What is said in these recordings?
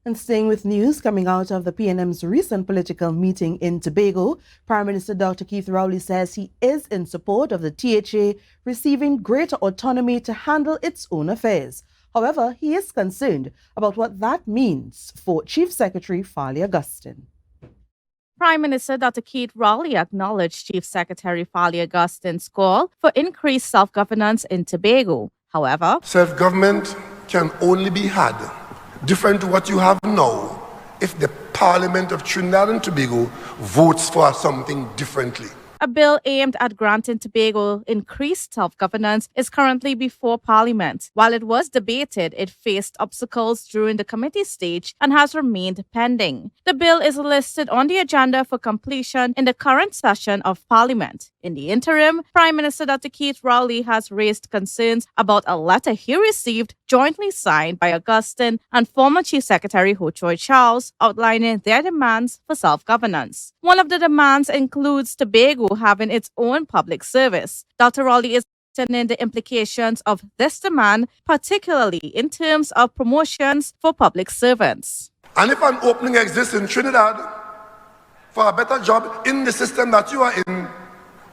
And staying with news coming out of the PNM's recent political meeting in Tobago, Prime Minister Dr. Keith Rowley says he is in support of the THA receiving greater autonomy to handle its own affairs. However, he is concerned about what that means for Chief Secretary Farley Augustine. Prime Minister Dr. Keith Rowley acknowledged Chief Secretary Farley Augustine's call for increased self-governance in Tobago. However, self-government can only be had different to what you have now if the Parliament of Trinidad and Tobago votes for something differently. A bill aimed at granting Tobago increased self-governance is currently before Parliament. While it was debated, it faced obstacles during the committee stage and has remained pending. The bill is listed on the agenda for completion in the current session of Parliament. In the interim, Prime Minister Dr. Keith Rowley has raised concerns about a letter he received jointly signed by Augustine and former Chief Secretary Ho Choi Charles outlining their demands for self-governance. One of the demands includes Tobago having its own public service. Dr. Rowley is questioning the implications of this demand, particularly in terms of promotions for public servants. And if an opening exists in Trinidad for a better job in the system that you are in,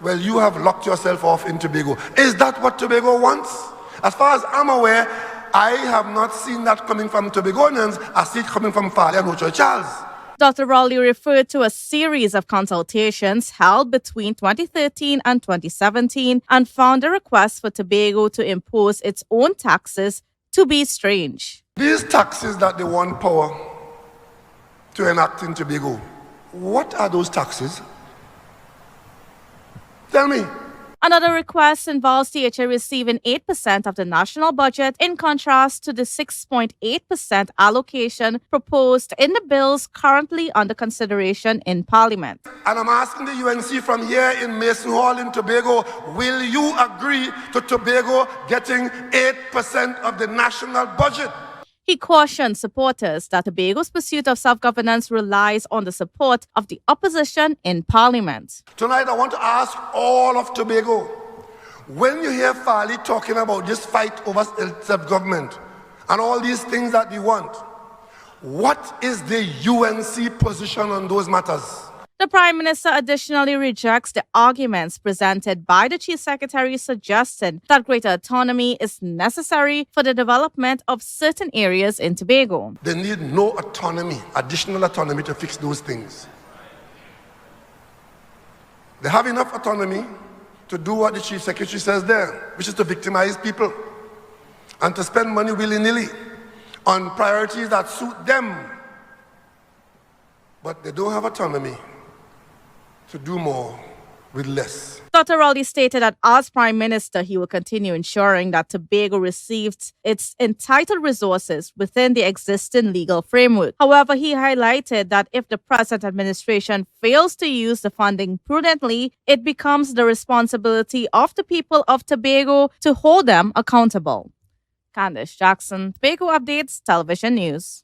well, you have locked yourself off in Tobago. Is that what Tobago wants? As far as I'm aware, I have not seen that coming from Tobagonians. I see it coming from Farley and Ho Choi Charles. Dr. Rowley referred to a series of consultations held between 2013 and 2017 and found the request for Tobago to impose its own taxes to be strange. These taxes that they want power to enact in Tobago, what are those taxes? Tell me. Another request involves THA receiving 8% of the national budget in contrast to the 6.8% allocation proposed in the bills currently under consideration in Parliament. And I'm asking the UNC from here in Mason Hall in Tobago, will you agree to Tobago getting 8% of the national budget? He cautioned supporters that Tobago's pursuit of self-governance relies on the support of the opposition in Parliament. Tonight, I want to ask all of Tobago, when you hear Farley talking about this fight over self-government and all these things that we want, what is the UNC position on those matters? The Prime Minister additionally rejects the arguments presented by the Chief Secretary suggesting that greater autonomy is necessary for the development of certain areas in Tobago. They need no autonomy, additional autonomy to fix those things. They have enough autonomy to do what the Chief Secretary says there, which is to victimize people and to spend money willy-nilly on priorities that suit them. But they don't have autonomy to do more with less. Dr. Rowley stated that as Prime Minister, he will continue ensuring that Tobago receives its entitled resources within the existing legal framework. However, he highlighted that if the present administration fails to use the funding prudently, it becomes the responsibility of the people of Tobago to hold them accountable. Kandace Jackson, Tobago Updates Television News.